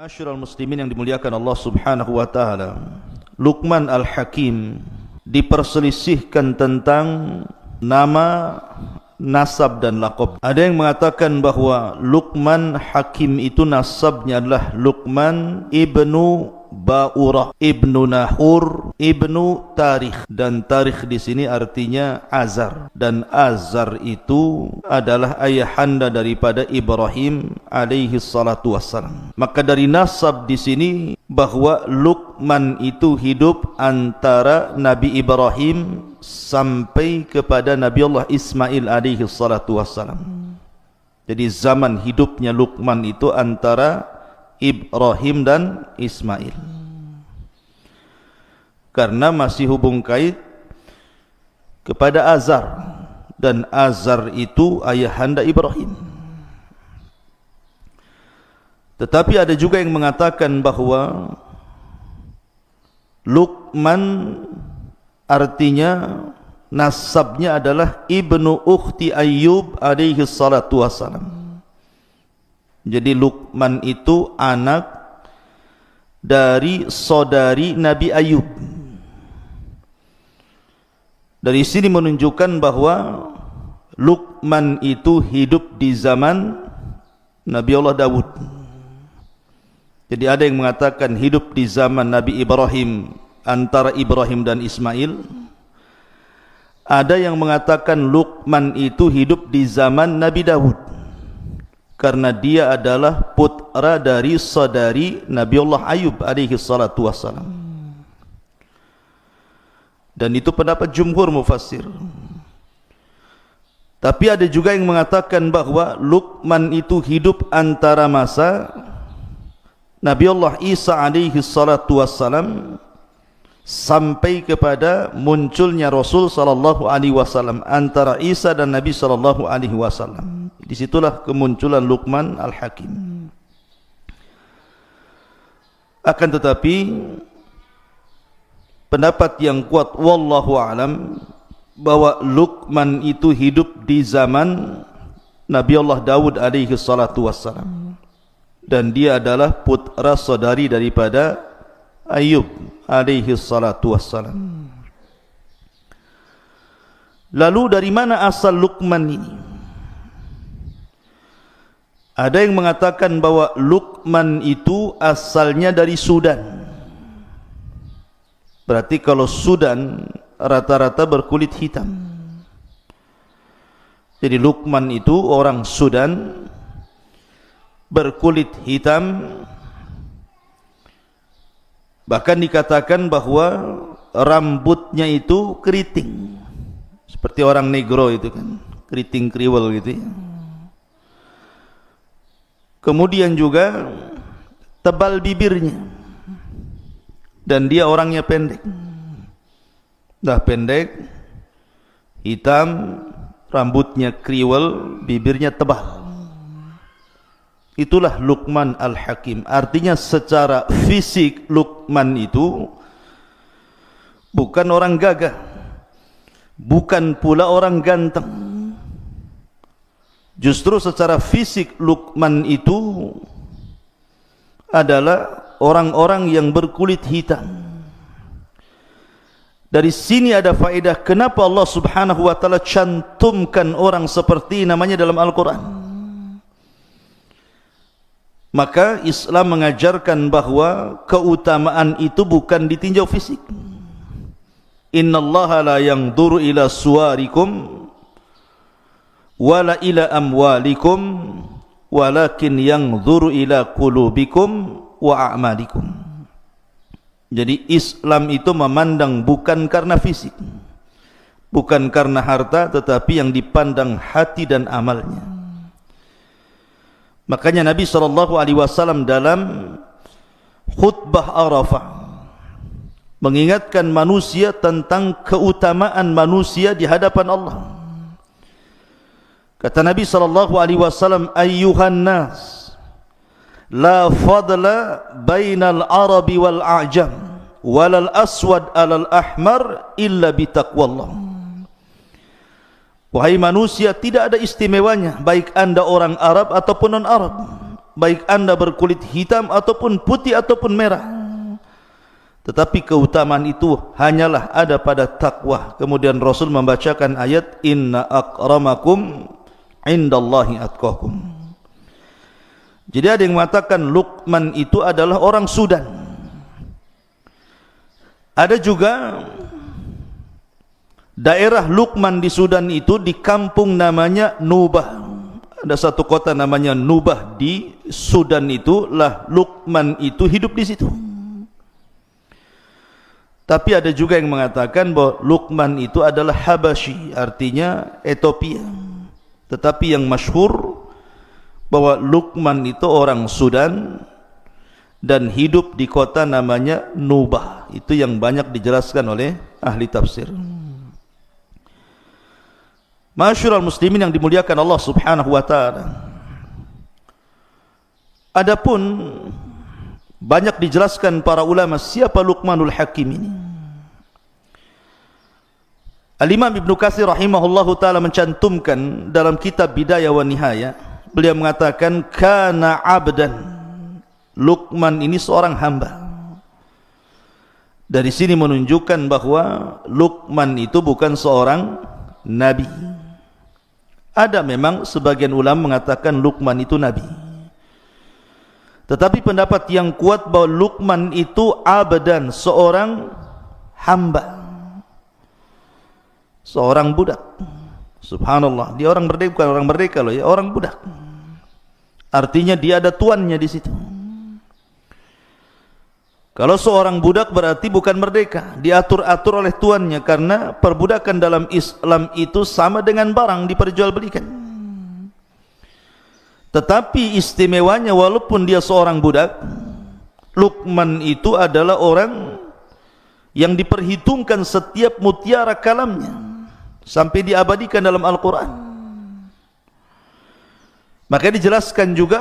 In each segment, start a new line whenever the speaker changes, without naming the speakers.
Ma'asyiral muslimin yang dimuliakan Allah Subhanahu wa taala. Luqman Al-Hakim diperselisihkan tentang nama, nasab dan laqab. Ada yang mengatakan bahwa Luqman Hakim itu nasabnya adalah Luqman ibnu Ba'urah, ibnu Nahur, ibnu Tarikh, dan Tarikh di sini artinya Azar, dan Azar itu adalah ayahanda daripada Ibrahim alaihi salatu wassalam. Maka dari nasab di sini bahwa Luqman itu hidup antara Nabi Ibrahim sampai kepada Nabi Allah Ismail alaihi salatu wassalam. Jadi zaman hidupnya Luqman itu antara Ibrahim dan Ismail, karena masih hubung kait kepada Azar, dan Azar itu ayahanda Ibrahim. Tetapi ada juga yang mengatakan bahwa Luqman artinya nasabnya adalah ibnu ukhti Ayyub alaihi salatu wassalam. Jadi Luqman itu anak dari saudari Nabi Ayub. Dari sini menunjukkan bahwa Luqman itu hidup di zaman Nabi Allah Dawud. Jadi ada yang mengatakan hidup di zaman Nabi Ibrahim, antara Ibrahim dan Ismail. Ada yang mengatakan Luqman itu hidup di zaman Nabi Dawud, karena dia adalah putra dari saudari Nabi Allah Ayub alaihi salatu wassalam. Dan itu pendapat jumhur mufassir. Tapi ada juga yang mengatakan bahwa Luqman itu hidup antara masa Nabi Allah Isa alaihi salatu wassalam sampai kepada munculnya Rasul sallallahu alaihi wasallam, antara Isa dan Nabi sallallahu alaihi wasallam. Disitulah kemunculan Luqman Al-Hakim. Akan tetapi pendapat yang kuat wallahu alam bahwa Luqman itu hidup di zaman Nabi Allah Dawud alaihi salatu wassalam, dan dia adalah putra saudari daripada Ayub alaihi salatu wassalam. Lalu dari mana asal Luqman ini? Ada yang mengatakan bahwa Luqman itu asalnya dari Sudan. Berarti kalau Sudan rata-rata berkulit hitam. Jadi Luqman itu orang Sudan berkulit hitam. Bahkan dikatakan bahwa rambutnya itu keriting, seperti orang negro itu kan, keriting kriwel gitu ya. Kemudian juga tebal bibirnya, dan dia orangnya pendek. Dah pendek, hitam, rambutnya kriwel, bibirnya tebal. Itulah Luqman Al-Hakim. Artinya secara fisik Luqman itu bukan orang gagah, bukan pula orang ganteng. Justru secara fisik Luqman itu adalah orang-orang yang berkulit hitam. Dari sini ada faedah kenapa Allah Subhanahu wa taala cantumkan orang seperti namanya dalam Al-Quran. Maka Islam mengajarkan bahwa keutamaan itu bukan ditinjau fisik. Innallaha la yanzuru ila suwarikum wala ila amwalikum walakin yanzuru ila qulubikum wa a'malikum. Jadi Islam itu memandang bukan karena fisik, bukan karena harta, tetapi yang dipandang hati dan amalnya. Makanya Nabi SAW dalam khutbah Arafah mengingatkan manusia tentang keutamaan manusia di hadapan Allah. Kata Nabi SAW, ayyuhan nas, la fadla bainal arabi wal a'jam, walal aswad alal ahmar illa bitaqwallah. Wahai manusia, tidak ada istimewanya baik anda orang Arab ataupun non-Arab, baik anda berkulit hitam ataupun putih ataupun merah. Tetapi keutamaan itu hanyalah ada pada takwa. Kemudian Rasul membacakan ayat inna akramakum indallahi atqakum. Jadi ada yang mengatakan Luqman itu adalah orang Sudan. Ada juga daerah Luqman di Sudan itu di kampung namanya Nubah. Ada satu kota namanya Nubah di Sudan itu lah Luqman itu hidup di situ. Tapi ada juga yang mengatakan bahwa Luqman itu adalah Habasyi, artinya Ethiopia. Tetapi yang masyhur bahwa Luqman itu orang Sudan dan hidup di kota namanya Nubah. Itu yang banyak dijelaskan oleh ahli tafsir. Masyarul muslimin yang dimuliakan Allah Subhanahu wa taala. Adapun banyak dijelaskan para ulama siapa Luqmanul Hakim ini. Al-Imam Ibnu Katsir rahimahullahu taala mencantumkan dalam kitab Bidayah wa Nihayah, beliau mengatakan kana abdan. Luqman ini seorang hamba. Dari sini menunjukkan bahwa Luqman itu bukan seorang nabi. Ada memang sebagian ulama mengatakan Luqman itu nabi. Tetapi pendapat yang kuat bahwa Luqman itu abdan, seorang hamba, seorang budak. Subhanallah, dia orang merdeka, bukan orang merdeka loh ya, orang budak. Artinya dia ada tuannya di situ. Kalau seorang budak berarti bukan merdeka, diatur-atur oleh tuannya, karena perbudakan dalam Islam itu sama dengan barang diperjualbelikan. Tetapi istimewanya walaupun dia seorang budak, Luqman itu adalah orang yang diperhitungkan setiap mutiara kalamnya sampai diabadikan dalam Al-Quran. Maka dijelaskan juga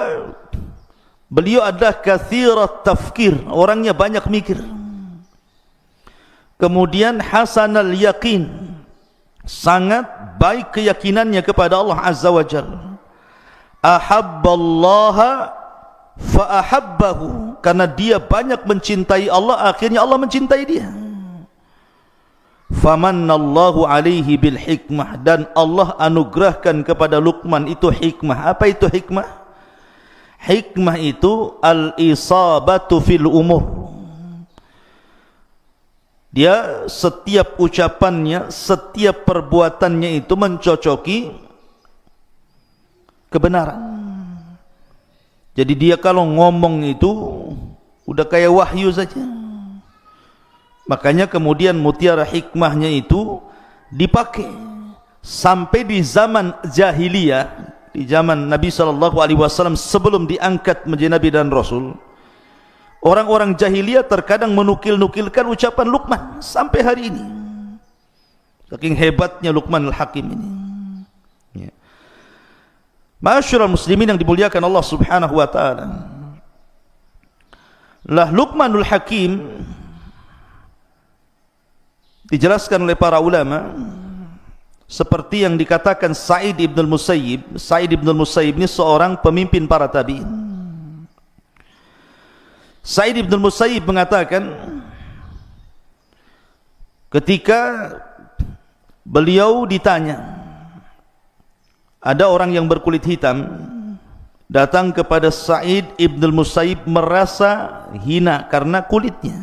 beliau adalah kathirat tafkir, orangnya banyak mikir. Kemudian hasanal yaqin, sangat baik keyakinannya kepada Allah Azza wa Jalla. Ahabballaha fa'ahabbahu, karena dia banyak mencintai Allah, akhirnya Allah mencintai dia. Famannallahu alaihi bil hikmah, dan Allah anugerahkan kepada Luqman itu hikmah. Apa itu hikmah? Hikmah itu al-isabatu fil umur. Dia setiap ucapannya, setiap perbuatannya itu mencocoki kebenaran. Jadi dia kalau ngomong itu udah kayak wahyu saja. Makanya kemudian mutiara hikmahnya itu dipakai sampai di zaman jahiliyah, di zaman Nabi SAW sebelum diangkat menjadi Nabi dan Rasul. Orang-orang jahiliyah terkadang menukil-nukilkan ucapan Luqman sampai hari ini. Saking hebatnya Luqman al-Hakim ini. Masyarul muslimin yang dimuliakan Allah Subhanahu wa taala. Lah Luqmanul Hakim dijelaskan oleh para ulama seperti yang dikatakan Sa'id ibn al-Musayyib. Sa'id ibn al-Musayyib ini seorang pemimpin para tabi'in. Sa'id ibn al-Musayyib mengatakan ketika beliau ditanya, ada orang yang berkulit hitam datang kepada Sa'id ibn al-Musayyib merasa hina karena kulitnya.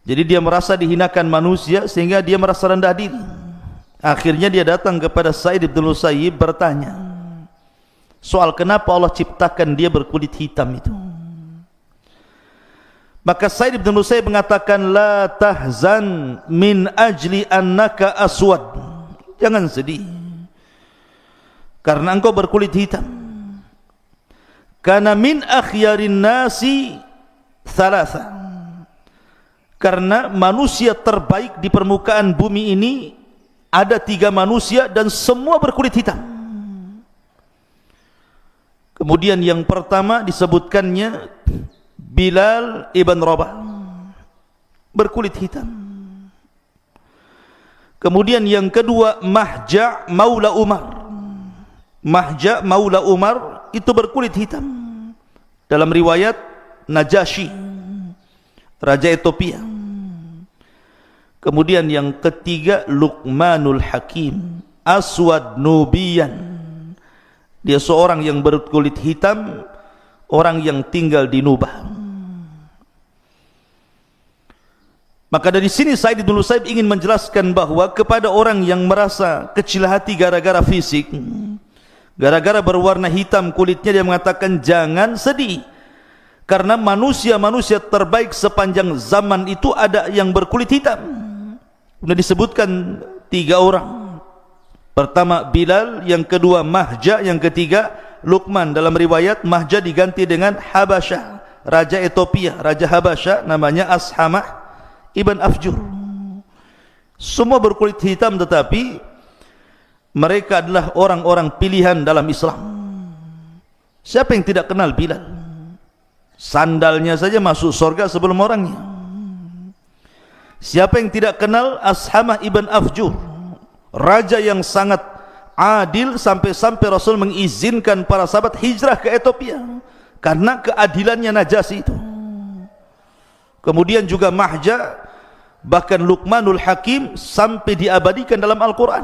Jadi dia merasa dihinakan manusia sehingga dia merasa rendah diri. Akhirnya dia datang kepada Sa'id ibn al-Musayyib bertanya soal kenapa Allah ciptakan dia berkulit hitam itu. Maka Sa'id ibn al-Musayyib mengatakan la tahzan min ajli annaka aswad. Jangan sedih karena engkau berkulit hitam. Karena min akhyarin nasi thalatha, karena manusia terbaik di permukaan bumi ini ada 3 manusia dan semua berkulit hitam. Kemudian yang pertama disebutkannya Bilal ibn Rabah, berkulit hitam. Kemudian yang kedua Mahja' Maula Umar, Mahja Maula Umar itu berkulit hitam. Dalam riwayat Najasyi, Raja Ethiopia. Kemudian yang ketiga Luqmanul Hakim, Aswad Nubiyan. Dia seorang yang berkulit hitam, orang yang tinggal di Nubah. Maka dari sini Sa'id bin Musayyib ingin menjelaskan bahwa kepada orang yang merasa kecil hati gara-gara fisik, gara-gara berwarna hitam kulitnya, dia mengatakan jangan sedih, karena manusia-manusia terbaik sepanjang zaman itu ada yang berkulit hitam. Sudah disebutkan 3 orang. Pertama Bilal, yang kedua Mahja, yang ketiga Luqman. Dalam riwayat Mahja diganti dengan Habasyah, Raja Ethiopia, Raja Habasyah namanya Ashamah Ibn Afjur. Semua berkulit hitam, tetapi mereka adalah orang-orang pilihan dalam Islam. Siapa yang tidak kenal Bilal? Sandalnya saja masuk surga sebelum orangnya. Siapa yang tidak kenal Ashamah Ibn Afjur, raja yang sangat adil, sampai-sampai Rasul mengizinkan para sahabat hijrah ke Ethiopia karena keadilannya Najasyi itu. Kemudian juga Mahja, bahkan Luqmanul Hakim sampai diabadikan dalam Al-Quran.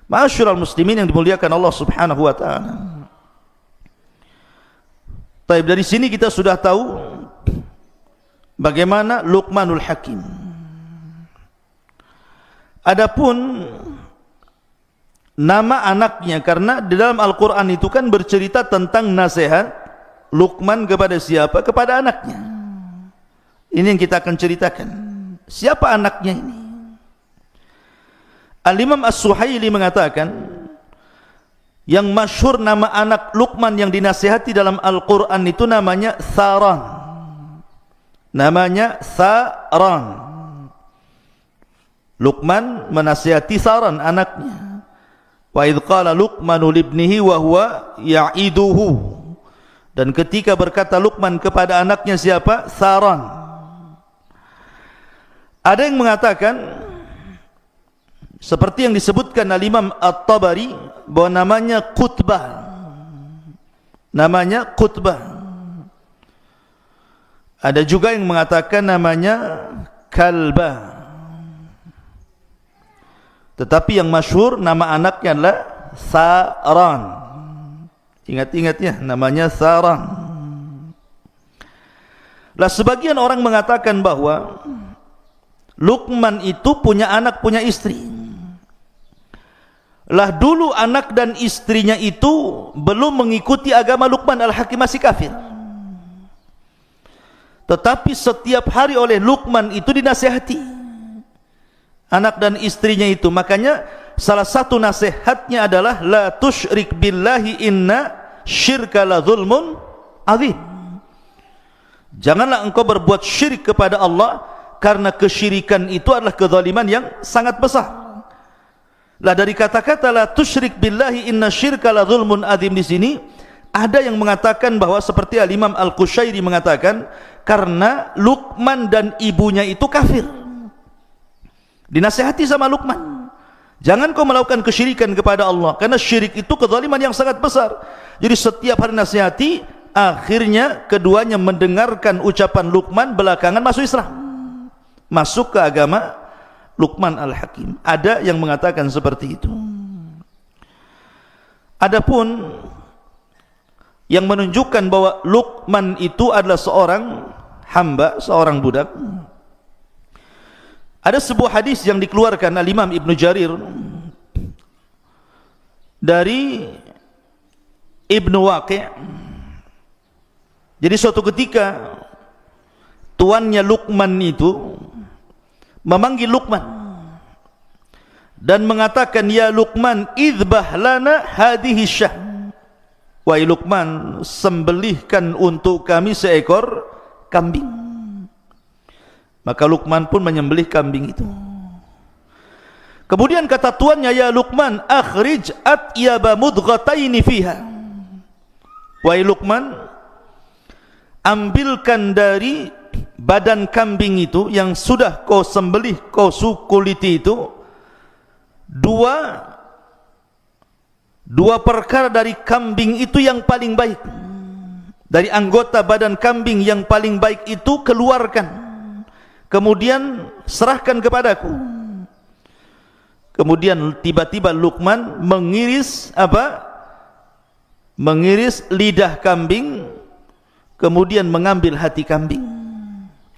Ma'asyiral muslimin yang dimuliakan Allah Subhanahu wa taala. Baik, dari sini kita sudah tahu bagaimana Luqmanul Hakim. Adapun nama anaknya, karena di dalam Al-Quran itu kan bercerita tentang nasihat Luqman kepada siapa? Kepada anaknya. Ini yang kita akan ceritakan. Siapa anaknya ini? Al-Imam As-Suhaili mengatakan, yang masyhur nama anak Luqman yang dinasihati dalam Al-Quran itu namanya Tharan. Namanya Tharan. Luqman menasihati Tharan anaknya. Wa idh qala Luqmanu libnihi wa huwa ya'iduhu. Dan ketika berkata Luqman kepada anaknya siapa? Tharan. Ada yang mengatakan seperti yang disebutkan Al-Imam At-Tabari bahwa namanya Qutbah. Namanya Qutbah. Ada juga yang mengatakan namanya Kalbah. Tetapi yang masyhur nama anaknya adalah Tharan. Ingat-ingat ya, namanya Tharan. Lah sebagian orang mengatakan bahwa Luqman itu punya anak, punya istri. Lah dulu anak dan istrinya itu belum mengikuti agama Luqman Al-Hakim, masih kafir. Tetapi setiap hari oleh Luqman itu dinasihati anak dan istrinya itu. Makanya salah satu nasihatnya adalah la tusyrik billahi inna syirka la zulmun azim. Janganlah engkau berbuat syirik kepada Allah, karena kesyirikan itu adalah kezaliman yang sangat besar. Lah dari kata-kata la tusyrik billahi inna syirka la zulmun azim di sini ada yang mengatakan bahwa seperti Al-Imam Al-Qushairi mengatakan karena Luqman dan ibunya itu kafir. Dinasihati sama Luqman, jangan kau melakukan kesyirikan kepada Allah, karena syirik itu kezaliman yang sangat besar. Jadi setiap hari nasihati, akhirnya keduanya mendengarkan ucapan Luqman, belakangan masuk Islam, masuk ke agama Luqman Al-Hakim. Ada yang mengatakan seperti itu. Adapun yang menunjukkan bahwa Luqman itu adalah seorang hamba, seorang budak, ada sebuah hadis yang dikeluarkan Al-Imam Ibn Jarir dari Ibn Waqi'. Jadi suatu ketika tuannya Luqman itu memanggil Luqman dan mengatakan, ya Luqman, idbah lana hadhihi syah. Wahai Luqman, sembelihkan untuk kami seekor kambing. Maka Luqman pun menyembelih kambing itu. Kemudian kata tuannya, ya Luqman, akhrij atyaba mudghataini fiha. Wahai Luqman, ambilkan dari badan kambing itu yang sudah kau sembelih, kau kuliti itu, 2 Dua perkara dari kambing itu yang paling baik, dari anggota badan kambing yang paling baik itu keluarkan, kemudian serahkan kepadaku. Kemudian tiba-tiba Luqman mengiris apa? Mengiris lidah kambing, kemudian mengambil hati kambing,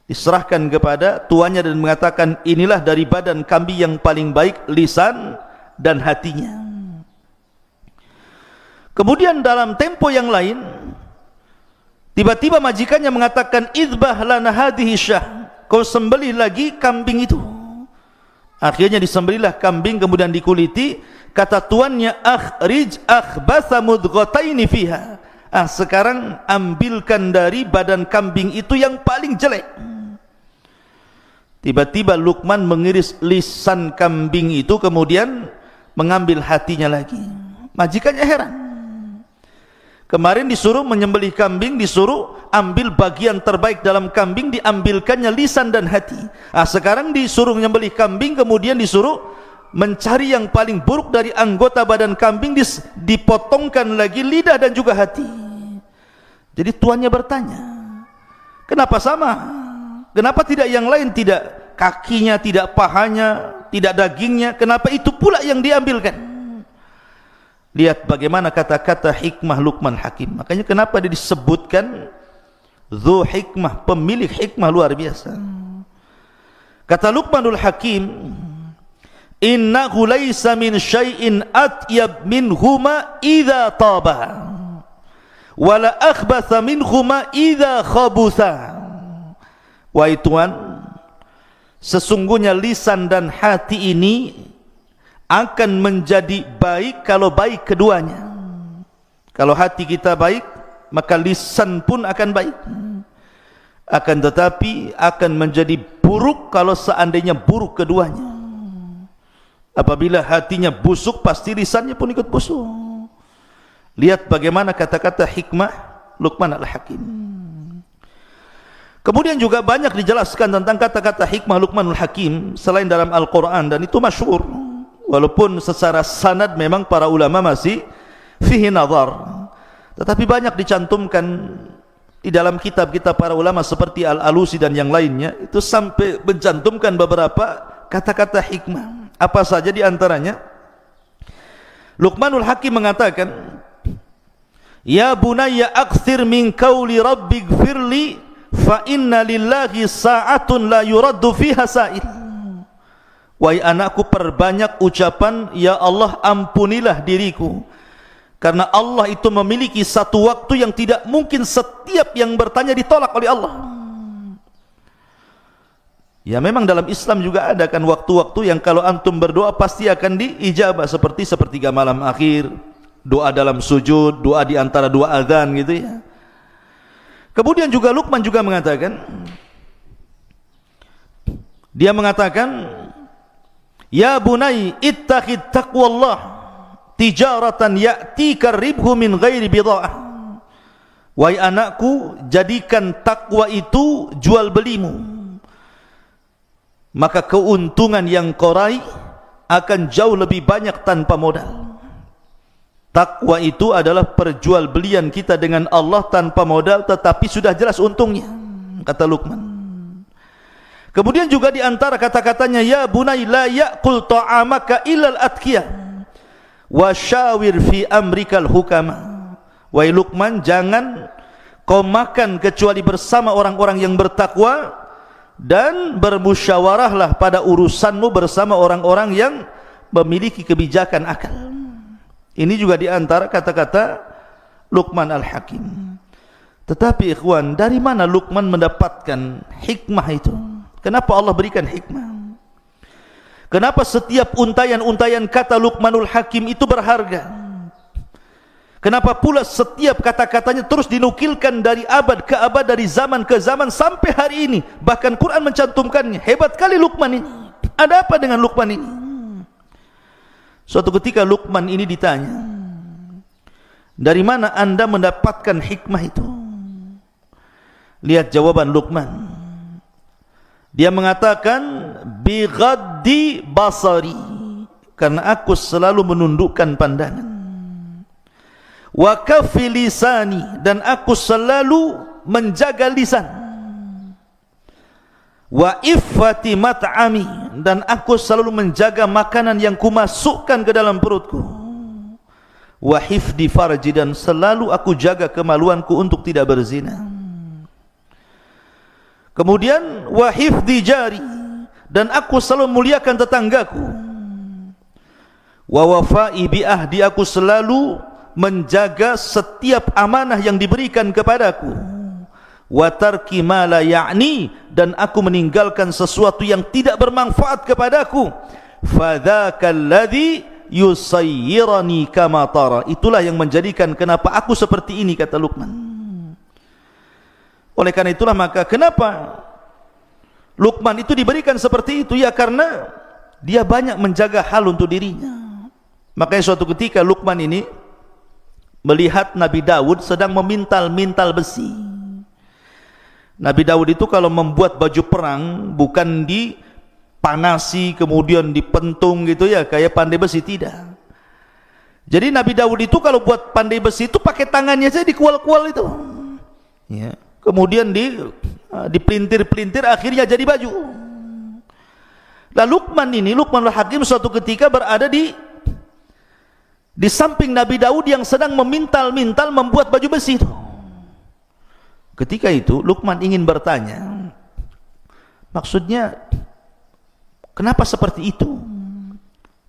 diserahkan kepada tuannya dan mengatakan, inilah dari badan kambing yang paling baik, lisan dan hatinya. Kemudian dalam tempo yang lain, tiba-tiba majikannya mengatakan, idbah lana hadhihi syah, kau sembelih lagi kambing itu. Akhirnya disembelihlah kambing, kemudian dikuliti. Kata tuannya, akhrij akhbatha mudghataini fiha, sekarang ambilkan dari badan kambing itu yang paling jelek. Tiba-tiba Luqman mengiris lisan kambing itu, kemudian mengambil hatinya lagi. Majikannya heran. Kemarin disuruh menyembelih kambing, disuruh ambil bagian terbaik dalam kambing, diambilkannya lisan dan hati. Sekarang disuruh menyembelih kambing, kemudian disuruh mencari yang paling buruk dari anggota badan kambing, dipotongkan lagi lidah dan juga hati. Jadi tuannya bertanya, kenapa sama? Kenapa tidak yang lain, tidak kakinya, tidak pahanya, tidak dagingnya, kenapa itu pula yang diambilkan? Lihat bagaimana kata-kata hikmah Luqman Hakim. Makanya kenapa dia disebutkan Dzu hikmah, pemilik hikmah luar biasa. Kata Luqmanul Hakim, innahu laysa min syai'in atyab minhuma idza taba wala akhbatha minhuma idza khabutha. Wahai Tuhan, sesungguhnya lisan dan hati ini akan menjadi baik kalau baik keduanya. Kalau hati kita baik, maka lisan pun akan baik. Akan tetapi akan menjadi buruk kalau seandainya buruk keduanya. Apabila hatinya busuk, pasti lisannya pun ikut busuk. Lihat bagaimana kata-kata hikmah Luqman Al-Hakim. Kemudian juga banyak dijelaskan tentang kata-kata hikmah Luqmanul Hakim selain dalam Al-Quran, dan itu masyhur. Walaupun secara sanad memang para ulama masih fihi nazar, tetapi banyak dicantumkan di dalam kitab-kitab para ulama seperti Al-Alusi dan yang lainnya. Itu sampai mencantumkan beberapa kata-kata hikmah. Apa saja di antaranya? Luqmanul Hakim mengatakan, ya bunayya akthir min qawli rabbighfirli fa inna lillahi sa'atun la yuraddu fiha sa'il. Wahai anakku, perbanyak ucapan, ya Allah ampunilah diriku, karena Allah itu memiliki satu waktu yang tidak mungkin setiap yang bertanya ditolak oleh Allah. Ya memang dalam Islam juga ada kan waktu-waktu yang kalau antum berdoa pasti akan diijabah, seperti sepertiga malam akhir, doa dalam sujud, doa di antara dua azan gitu ya. Kemudian juga Luqman juga mengatakan, dia mengatakan, ya bunai ittaqid taqwallah tijaratan ya'tika ribhu min ghairi bida'ah. Wahai anakku, jadikan takwa itu jual belimu, maka keuntungan yang kau raih akan jauh lebih banyak tanpa modal. Takwa itu adalah perjualbelian kita dengan Allah tanpa modal, tetapi sudah jelas untungnya, kata Luqman. Kemudian juga di antara kata-katanya, ya bunai la ya'kul ta'amaka illal atqiyah wa syawir fi amrikal hukama. Wahai Luqman, jangan kau makan kecuali bersama orang-orang yang bertakwa, dan bermusyawarahlah pada urusanmu bersama orang-orang yang memiliki kebijakan akal. Ini juga di antara kata-kata Luqman Al-Hakim. Tetapi ikhwan, dari mana Luqman mendapatkan hikmah itu? Kenapa Allah berikan hikmah? Kenapa setiap untayan-untayan kata Luqmanul Hakim itu berharga? Kenapa pula setiap kata-katanya terus dinukilkan dari abad ke abad, dari zaman ke zaman sampai hari ini? Bahkan Quran mencantumkannya. Hebat kali Luqman ini. Ada apa dengan Luqman ini? Suatu ketika Luqman ini ditanya, dari mana anda mendapatkan hikmah itu? Lihat jawaban Luqman. Dia mengatakan, bi ghaddi basari, karena aku selalu menundukkan pandangan. wa kaffi lisani, dan aku selalu menjaga lisan, wa iffati mat'ami, dan aku selalu menjaga makanan yang kumasukkan ke dalam perutku, wa hifdi farji, dan selalu aku jaga kemaluanku untuk tidak berzina. Kemudian wa hifdi jari, dan aku selalu muliakan tetanggaku, wa wafai bi ahdi, aku selalu menjaga setiap amanah yang diberikan kepadaku, wa tarki ma la ya'ni, dan aku meninggalkan sesuatu yang tidak bermanfaat kepadaku. Fadzakal ladzi yusayyirani kama tara, itulah yang menjadikan kenapa aku seperti ini, kata Luqman. Oleh karena itulah maka kenapa Luqman itu diberikan seperti itu, ya karena dia banyak menjaga hal untuk dirinya. Makanya suatu ketika Luqman ini melihat Nabi Daud sedang memintal-mintal besi. Nabi Daud itu kalau membuat baju perang bukan dipanasi kemudian dipentung gitu ya, kayak pandai besi, tidak. Jadi Nabi Daud itu kalau buat pandai besi itu pakai tangannya saja, dikual-kual itu ya. Kemudian dipelintir-pelintir, akhirnya jadi baju. Nah Luqmanul Hakim suatu ketika berada di samping Nabi Daud yang sedang memintal-mintal membuat baju besi itu. Ketika itu Luqman ingin bertanya, maksudnya kenapa seperti itu?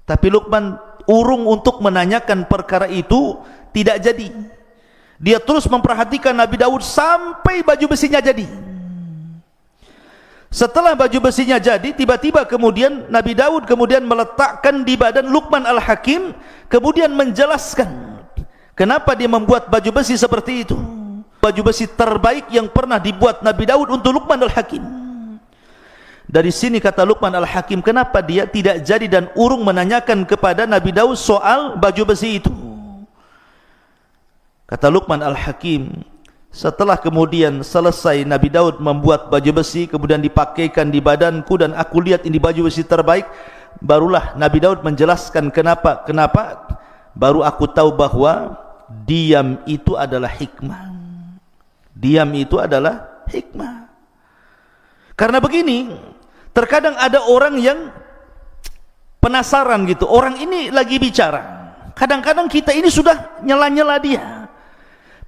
Tapi Luqman urung untuk menanyakan perkara itu, tidak jadi. Dia terus memperhatikan Nabi Daud sampai baju besinya jadi. Setelah baju besinya jadi, tiba-tiba kemudian Nabi Daud kemudian meletakkan di badan Luqman Al-Hakim, kemudian menjelaskan kenapa dia membuat baju besi seperti itu. Baju besi terbaik yang pernah dibuat Nabi Daud untuk Luqman Al-Hakim. Dari sini kata Luqman Al-Hakim, kenapa dia tidak jadi dan urung menanyakan kepada Nabi Daud soal baju besi itu. Kata Luqman Al-Hakim, setelah kemudian selesai Nabi Daud membuat baju besi, kemudian dipakaikan di badanku dan aku lihat ini baju besi terbaik, barulah Nabi Daud menjelaskan kenapa, baru aku tahu bahwa diam itu adalah hikmah. Diam itu adalah hikmah. Karena begini, terkadang ada orang yang penasaran gitu, orang ini lagi bicara, kadang-kadang kita ini sudah nyela-nyela dia.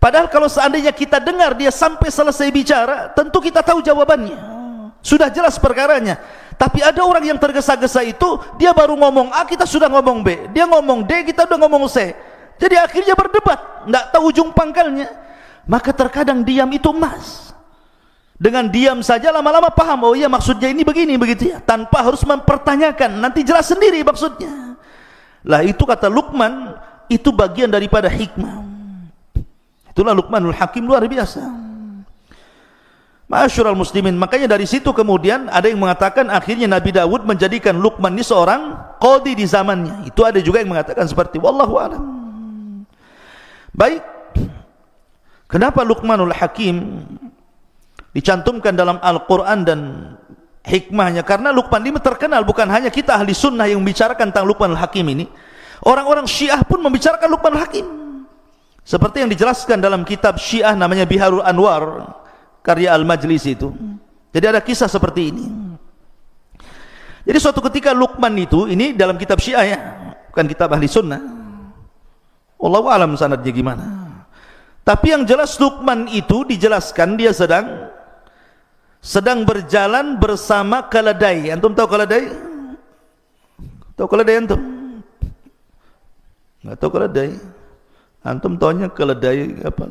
Padahal kalau seandainya kita dengar dia sampai selesai bicara, tentu kita tahu jawabannya, sudah jelas perkaranya. Tapi ada orang yang tergesa-gesa itu, dia baru ngomong A, kita sudah ngomong B, dia ngomong D, kita sudah ngomong C. Jadi akhirnya berdebat, tidak tahu ujung pangkalnya. Maka terkadang diam itu emas. Dengan diam saja lama-lama paham, oh iya maksudnya ini begini, begitu ya, tanpa harus mempertanyakan, nanti jelas sendiri maksudnya. Lah itu kata Luqman, itu bagian daripada hikmah. Itulah Luqmanul Hakim, luar biasa. Ma'asyiral muslimin, makanya dari situ kemudian ada yang mengatakan akhirnya Nabi Daud menjadikan Luqman ini seorang qadhi di zamannya. Itu ada juga yang mengatakan seperti wallahu a'lam. Baik. Kenapa Luqmanul Hakim dicantumkan dalam Al-Quran dan hikmahnya? Karena Luqman ini terkenal, bukan hanya kita ahli sunnah yang membicarakan tentang Luqmanul Hakim ini, orang-orang Syiah pun membicarakan Luqmanul Hakim. Seperti yang dijelaskan dalam kitab Syiah namanya Biharul Anwar, karya Al-Majlisi itu. Jadi ada kisah seperti ini. Jadi suatu ketika Luqman itu, ini dalam kitab Syiah ya, bukan kitab ahli sunnah, wallahu a'lam sanadnya gimana. Tapi yang jelas Luqman itu dijelaskan dia sedang berjalan bersama keledai. Antum tahu keledai? Tahu keledai antum? Enggak tahu keledai? Antum tahunya keledai apa?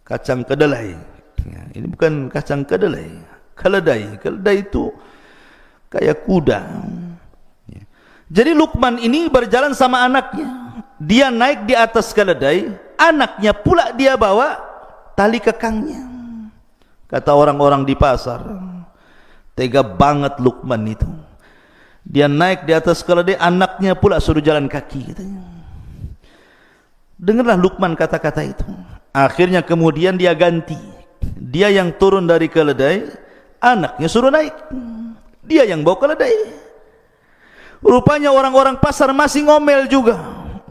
Kacang kedelai. Ya, ini bukan kacang kedelai. Keledai. Keledai itu kayak kuda. Ya. Jadi Luqman ini berjalan sama anaknya. Dia naik di atas keledai, anaknya pula dia bawa tali kekangnya. Kata orang-orang di pasar, tega banget Luqman itu. Dia naik di atas keledai, anaknya pula suruh jalan kaki katanya. Dengarlah Luqman kata-kata itu. Akhirnya kemudian dia ganti. Dia yang turun dari keledai, anaknya suruh naik. Dia yang bawa keledai. Rupanya orang-orang pasar masih ngomel juga.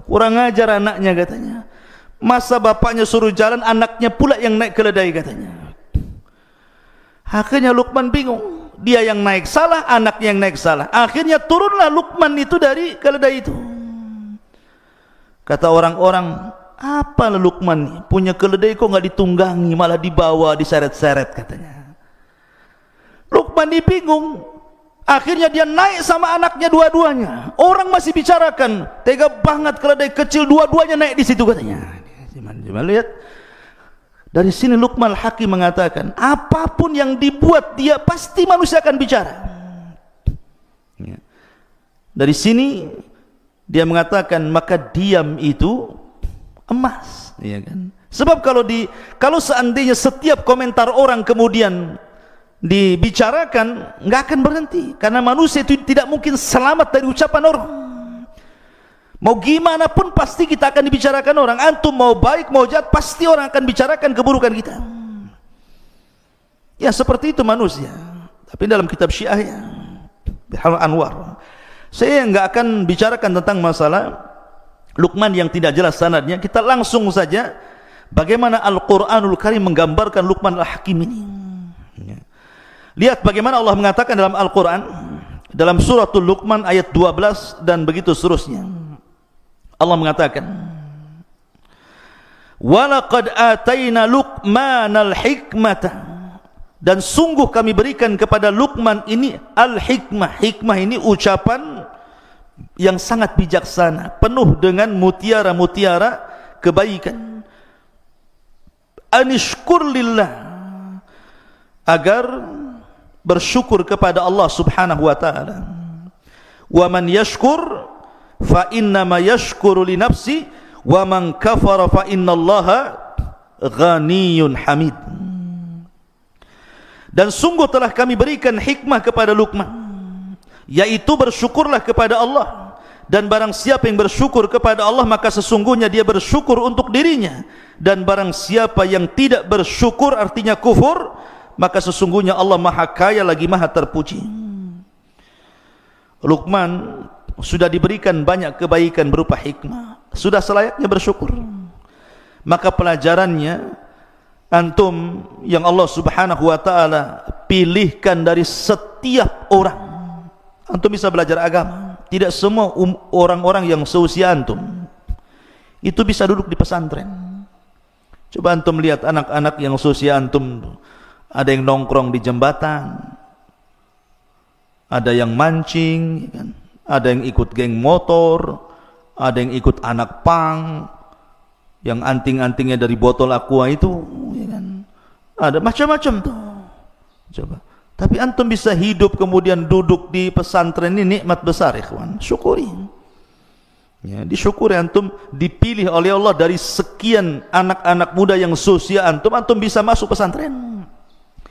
Kurang ajar anaknya katanya. Masa bapaknya suruh jalan, anaknya pula yang naik keledai katanya. Akhirnya Luqman bingung, dia yang naik salah, anaknya yang naik salah. Akhirnya turunlah Luqman itu dari keledai itu. Kata orang-orang, apa Luqman nih, punya keledai kok nggak ditunggangi, malah dibawa, diseret-seret katanya. Luqman ini bingung. Akhirnya dia naik sama anaknya dua-duanya. Orang masih bicarakan, tega banget keledai kecil dua-duanya naik di situ katanya. Cuma lihat. Dari sini Luqman Al-Hakim mengatakan, apapun yang dibuat dia pasti manusia akan bicara. Dari sini dia mengatakan, maka diam itu emas, ya kan? Sebab kalau seandainya setiap komentar orang kemudian dibicarakan, nggak akan berhenti, karena manusia itu tidak mungkin selamat dari ucapan orang. Mau gimana pun pasti kita akan dibicarakan orang. Antum mau baik mau jahat, pasti orang akan bicarakan keburukan kita. Ya seperti itu manusia. Tapi dalam kitab Syiah ya, Biharul Anwar, saya nggak akan bicarakan tentang masalah Luqman yang tidak jelas sanadnya. Kita langsung saja bagaimana Al-Quranul Karim menggambarkan Luqman Al-Hakim ini. Lihat bagaimana Allah mengatakan dalam Al-Quran, dalam suratul Luqman ayat 12 dan begitu seterusnya. Allah mengatakan, walaqad atayna Luqmanal hikmata, dan sungguh kami berikan kepada Luqman ini al-hikmah. Hikmah ini ucapan yang sangat bijaksana, penuh dengan mutiara-mutiara kebaikan. Anishkur lillah, agar bersyukur kepada Allah Subhanahu wa taala. Wa man yashkur fa innama yashkuru li nafsi wa man kafara fa innallaha ghaniyun hamid. Dan sungguh telah kami berikan hikmah kepada Luqman, yaitu bersyukurlah kepada Allah, dan barang siapa yang bersyukur kepada Allah maka sesungguhnya dia bersyukur untuk dirinya, dan barang siapa yang tidak bersyukur artinya kufur, maka sesungguhnya Allah maha kaya lagi maha terpuji. Luqman sudah diberikan banyak kebaikan berupa hikmah, sudah selayaknya bersyukur. Maka pelajarannya, antum yang Allah Subhanahu wa taala pilihkan dari setiap orang, antum bisa belajar agama. Tidak semua orang-orang yang seusia antum itu bisa duduk di pesantren. Coba antum lihat anak-anak yang seusia antum, ada yang nongkrong di jembatan, ada yang mancing, kan? Ada yang ikut geng motor, ada yang ikut anak pang, yang anting-antingnya dari botol aqua itu, ya kan? Ada macam-macam tuh. Coba. Tapi antum bisa hidup kemudian duduk di pesantren ini nikmat besar, ikhwan. Syukuri. Ya, disyukuri antum dipilih oleh Allah dari sekian anak-anak muda yang seusia antum, antum bisa masuk pesantren,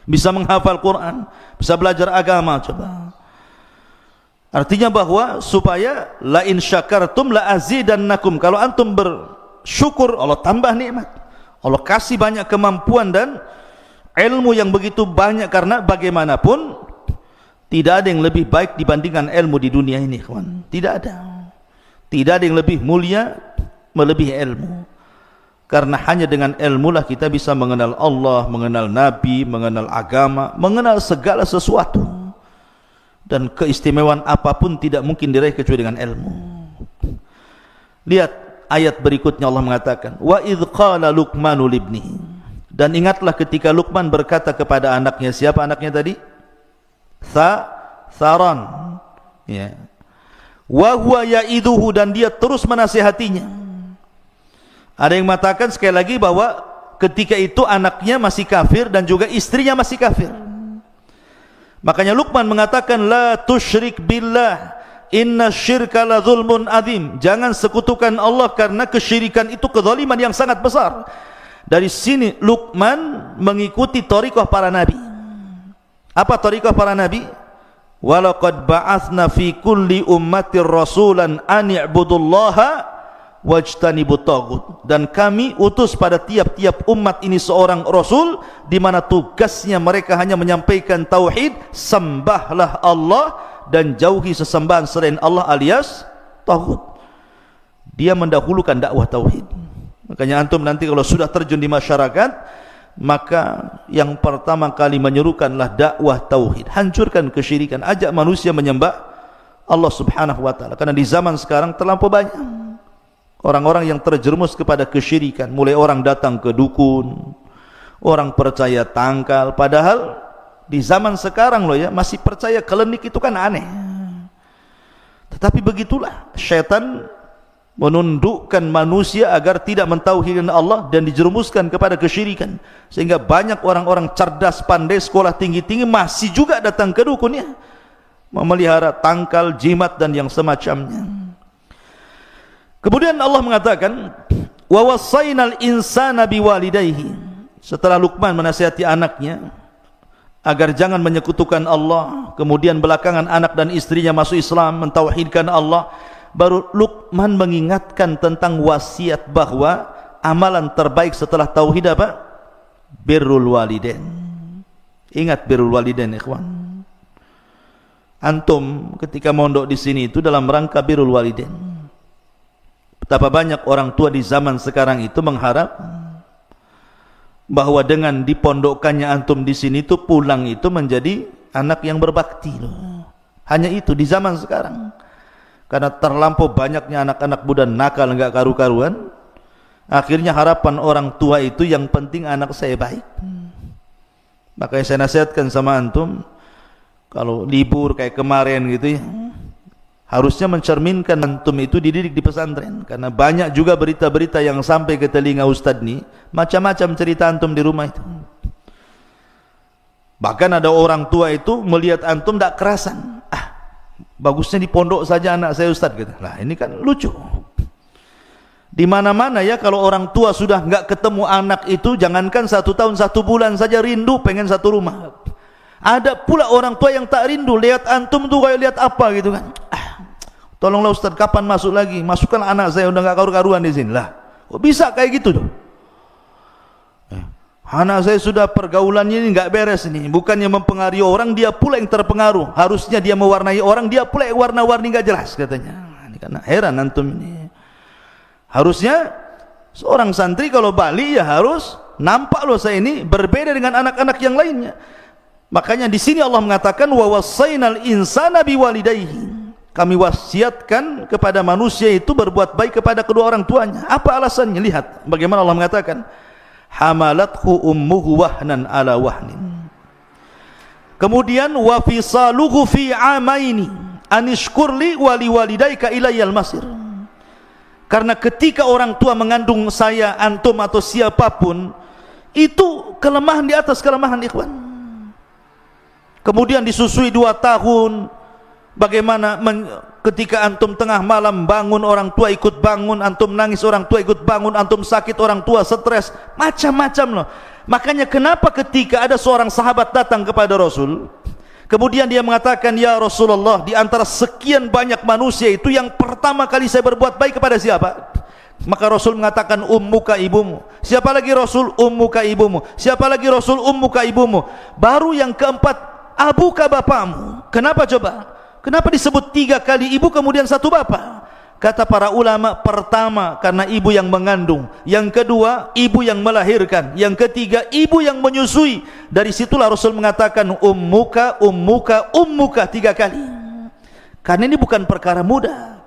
bisa menghafal Quran, bisa belajar agama. Coba. Artinya bahwa supaya la in syakartum la azidannakum, kalau antum bersyukur Allah tambah nikmat, Allah kasih banyak kemampuan dan ilmu yang begitu banyak, karena bagaimanapun tidak ada yang lebih baik dibandingkan ilmu di dunia ini, kawan. Tidak ada yang lebih mulia melebihi ilmu, karena hanya dengan ilmu lah kita bisa mengenal Allah, mengenal Nabi, mengenal agama, mengenal segala sesuatu. Dan keistimewaan apapun tidak mungkin diraih kecuali dengan ilmu. Lihat ayat berikutnya, Allah mengatakan, wa idh qala Luqmanu libnihi, dan ingatlah ketika Luqman berkata kepada anaknya. Siapa anaknya tadi? Tharan, ya. Wa huwa ya'iduhu, dan dia terus menasihatinya. Ada yang mengatakan sekali lagi bahwa ketika itu anaknya masih kafir dan juga istrinya masih kafir. Makanya Luqman mengatakan, la tusyrik billah, inna syirka la zulmun azim. Jangan sekutukan Allah, karena kesyirikan itu kezaliman yang sangat besar. Dari sini Luqman mengikuti thariqah para nabi. Apa thariqah para nabi? Walaqad ba'atsna fi kulli ummatir rasulan an i'budullaha wajtanibut taghut, dan kami utus pada tiap-tiap umat ini seorang rasul di mana tugasnya mereka hanya menyampaikan tauhid, sembahlah Allah dan jauhi sesembahan selain Allah alias taghut. Dia mendahulukan dakwah tauhid. Makanya antum nanti kalau sudah terjun di masyarakat, maka yang pertama kali menyerukanlah dakwah tauhid, hancurkan kesyirikan, ajak manusia menyembah Allah Subhanahu wa taala. Karena di zaman sekarang terlampau banyak orang-orang yang terjerumus kepada kesyirikan, mulai orang datang ke dukun, orang percaya tangkal, padahal di zaman sekarang loh ya, masih percaya klinik itu kan aneh. Tetapi begitulah syaitan menundukkan manusia agar tidak mentauhidkan Allah dan dijerumuskan kepada kesyirikan, sehingga banyak orang-orang cerdas, pandai, sekolah tinggi-tinggi masih juga datang ke dukun ya, memelihara tangkal, jimat dan yang semacamnya. Kemudian Allah mengatakan, wa wassaynal insana biwalidayhi. Setelah Luqman menasihati anaknya agar jangan menyekutukan Allah, kemudian belakangan anak dan istrinya masuk Islam, mentauhidkan Allah, baru Luqman mengingatkan tentang wasiat bahwa amalan terbaik setelah tauhid apa? Birrul walidain. Ingat birrul walidain, ikhwan. Antum ketika mondok di sini itu dalam rangka birrul walidain. Betapa banyak orang tua di zaman sekarang itu mengharap bahwa dengan dipondokkannya antum di sini itu pulang itu menjadi anak yang berbakti loh. Hanya itu di zaman sekarang. Karena terlampau banyaknya anak-anak muda nakal enggak karu-karuan, akhirnya harapan orang tua itu yang penting anak saya baik. Makanya saya nasihatkan sama antum, kalau libur kayak kemarin gitu ya, harusnya mencerminkan antum itu dididik di pesantren. Karena banyak juga berita-berita yang sampai ke telinga ustadz nih, macam-macam cerita antum di rumah itu. Bahkan ada orang tua itu melihat antum tidak kerasan, bagusnya di pondok saja anak saya ustaz gitu. Lah ini kan lucu. Di mana-mana ya kalau orang tua sudah enggak ketemu anak itu, jangankan 1 tahun 1 bulan saja rindu pengen satu rumah. Ada pula orang tua yang tak rindu lihat antum tuh kayak lihat apa gitu kan. Tolonglah ustaz, kapan masuk lagi? Masukkan anak saya, udah enggak karu-karuan di sini. Lah, kok bisa kayak gitu tuh? Anak saya sudah pergaulannya ini enggak beres nih, bukannya mempengaruhi orang, dia pula yang terpengaruh. Harusnya dia mewarnai orang, dia pula yang warna-warni enggak jelas katanya. Ini kan heran antum ini. Harusnya seorang santri kalau balik ya harus nampak loh saya ini berbeda dengan anak-anak yang lainnya. Makanya di sini Allah mengatakan wa wassaynal insana biwalidayhi. Kami wasiatkan kepada manusia itu berbuat baik kepada kedua orang tuanya. Apa alasannya? Lihat bagaimana Allah mengatakan, hamalathu ummuhu wahnan ala wahnin. Kemudian wa fisaluhu fi amaini anishkurli wa liwalidayka ilayyal masir. Karena ketika orang tua mengandung saya, antum atau siapapun, itu kelemahan di atas kelemahan, ikhwan. Kemudian disusui 2 tahun. Bagaimana ketika antum tengah malam bangun, orang tua ikut bangun, antum nangis, orang tua ikut bangun, antum sakit, orang tua stres, macam-macam loh. Makanya kenapa ketika ada seorang sahabat datang kepada Rasul, kemudian dia mengatakan, ya Rasulullah, di antara sekian banyak manusia itu yang pertama kali saya berbuat baik kepada siapa? Maka Rasul mengatakan, ummuka, ibumu. Siapa lagi Rasul? Ummuka, ibumu. Siapa lagi Rasul? Ummuka, ibumu. Baru yang keempat, abuka, bapamu. Kenapa coba? Kenapa disebut 3 kali ibu kemudian 1 bapa? Kata para ulama, pertama karena ibu yang mengandung, yang kedua ibu yang melahirkan, yang ketiga ibu yang menyusui. Dari situlah Rasul mengatakan ummuka, ummuka, ummuka 3 kali. Karena ini bukan perkara mudah.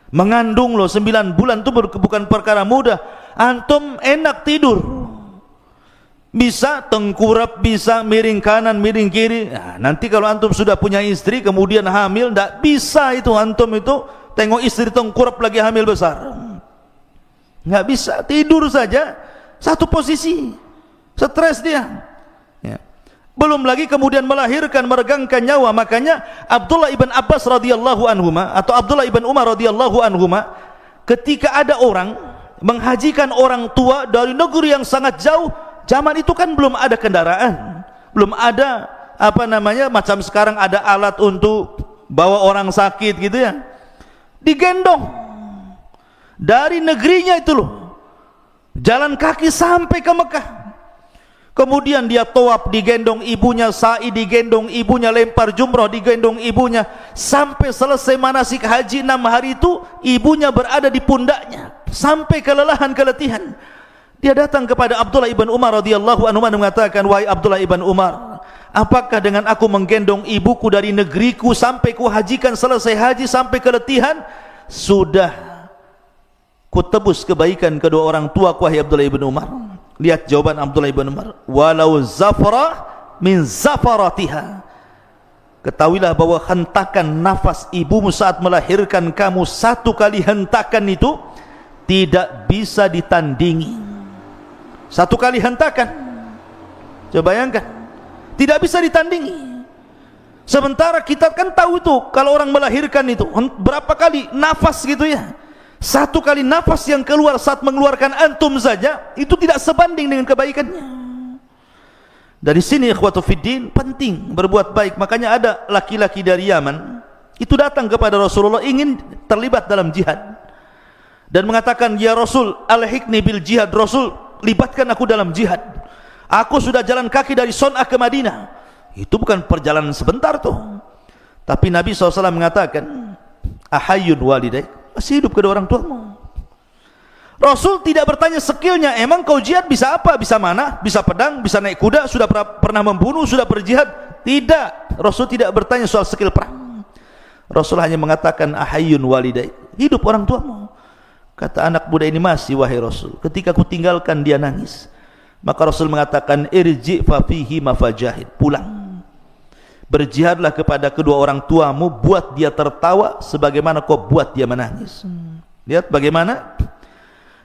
Mengandung loh 9 bulan itu bukan perkara mudah. Antum enak tidur, bisa tengkurap, bisa miring kanan, miring kiri. Nah, nanti kalau antum sudah punya istri kemudian hamil, tidak bisa itu antum itu tengok istri tengkurap lagi hamil besar. Nggak bisa, tidur saja satu posisi, stres dia ya. Belum lagi kemudian melahirkan, meregangkan nyawa. Makanya Abdullah ibn Abbas radhiyallahu anhuma atau Abdullah ibn Umar radhiyallahu anhuma, ketika ada orang menghajikan orang tua dari negeri yang sangat jauh, zaman itu kan belum ada kendaraan, belum ada apa namanya macam sekarang ada alat untuk bawa orang sakit gitu ya. Digendong dari negerinya itu loh, jalan kaki sampai ke Mekah. Kemudian dia tawaf, digendong ibunya, sa'i digendong ibunya, lempar jumrah digendong ibunya, sampai selesai manasik haji 6 hari itu ibunya berada di pundaknya. sampai kelelahan, keletihan. Dia datang kepada Abdullah ibn Umar radhiyallahu anhu dan mengatakan, wahai Abdullah ibn Umar, apakah dengan aku menggendong ibuku dari negeriku sampai ku hajikan, selesai haji sampai keletihan, sudah kutebus kebaikan kedua orang tua ku, wahai Abdullah ibn Umar? Lihat jawaban Abdullah ibn Umar, walau zafara min zafaratiha, ketahuilah bahwa hentakan nafas ibumu saat melahirkan kamu, satu kali hentakan itu tidak bisa ditandingi. Satu kali hentakan, coba bayangkan, tidak bisa ditandingi. Sementara kita kan tahu itu, kalau orang melahirkan itu berapa kali nafas gitu ya. Satu kali nafas yang keluar saat mengeluarkan antum saja, itu tidak sebanding dengan kebaikannya. Dari sini ikhwatu fiddin, penting berbuat baik. Makanya ada laki-laki dari Yaman itu datang kepada Rasulullah ingin terlibat dalam jihad dan mengatakan, ya Rasul, alhiqni bil jihad. Rasul, libatkan aku dalam jihad. Aku sudah jalan kaki dari Son'ah ke Madinah. Itu bukan perjalanan sebentar tuh. Tapi Nabi SAW mengatakan, ahayyun walidaik, masih hidup kedua orang tuamu. Rasul tidak bertanya skillnya, emang kau jihad bisa apa? Bisa mana? Bisa pedang? Bisa naik kuda? Sudah pernah membunuh? Sudah berjihad? Tidak. Rasul tidak bertanya soal skill perang. Rasul hanya mengatakan, ahayyun walidaik, hidup orang tuamu. Kata anak muda ini, masih wahai Rasul. Ketika ku tinggalkan dia nangis. Maka Rasul mengatakan, irji fa fihi mafajahid, pulang. Berjihadlah kepada kedua orang tuamu, buat dia tertawa sebagaimana kau buat dia menangis. Lihat bagaimana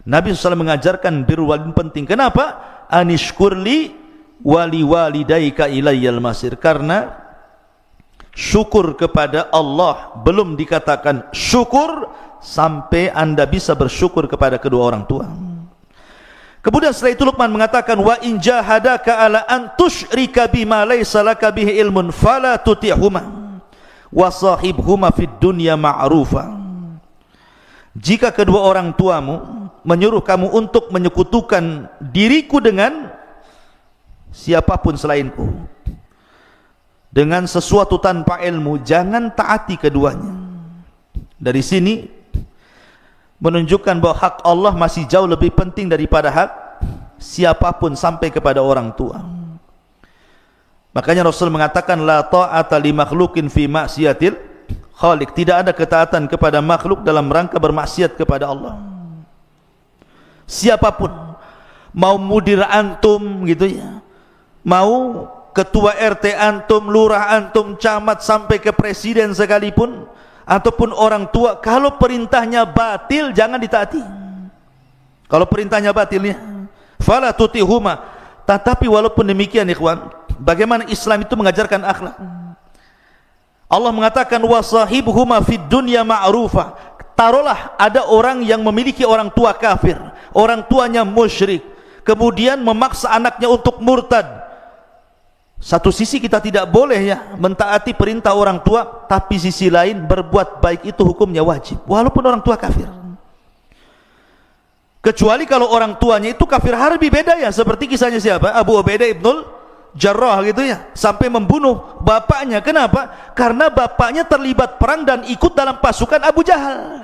Nabi SAW mengajarkan birrul walidain penting. Kenapa? Anishkurli wali walidaika ilayyal masir. Karena syukur kepada Allah belum dikatakan syukur sampai anda bisa bersyukur kepada kedua orang tua. Kemudian setelah itu Luqman mengatakan, wa in jahadaka ala an tusyrika bima laysa laka bihi ilmun fala tuti'huma wa sahibhuma fid dunya ma'rufa. Jika kedua orang tuamu menyuruh kamu untuk menyekutukan diriku dengan siapapun selainku, dengan sesuatu tanpa ilmu, jangan taati keduanya. Dari sini menunjukkan bahwa hak Allah masih jauh lebih penting daripada hak siapapun sampai kepada orang tua. Makanya Rasul mengatakan, la ta'ata li makhlukin fi maksiatil khaliq, tidak ada ketaatan kepada makhluk dalam rangka bermaksiat kepada Allah. Siapapun, mau mudir antum gitu ya, mau ketua RT antum, lurah antum, camat, sampai ke presiden sekalipun, ataupun orang tua, kalau perintahnya batil jangan ditaati. Kalau perintahnya batilnya, fala tutihuma. Tetapi walaupun demikian ikhwan, bagaimana Islam itu mengajarkan akhlak. Allah mengatakan, wasahibhuma fid dunya ma'rufa. Taruhlah ada orang yang memiliki orang tua kafir, orang tuanya musyrik, kemudian memaksa anaknya untuk murtad. Satu sisi kita tidak boleh ya mentaati perintah orang tua, tapi sisi lain berbuat baik itu hukumnya wajib walaupun orang tua kafir. Kecuali kalau orang tuanya itu kafir harbi, beda ya, seperti kisahnya siapa? Abu Ubaidah ibnul Jarrah gitu ya, sampai membunuh bapaknya. Kenapa? Karena bapaknya terlibat perang dan ikut dalam pasukan Abu Jahal.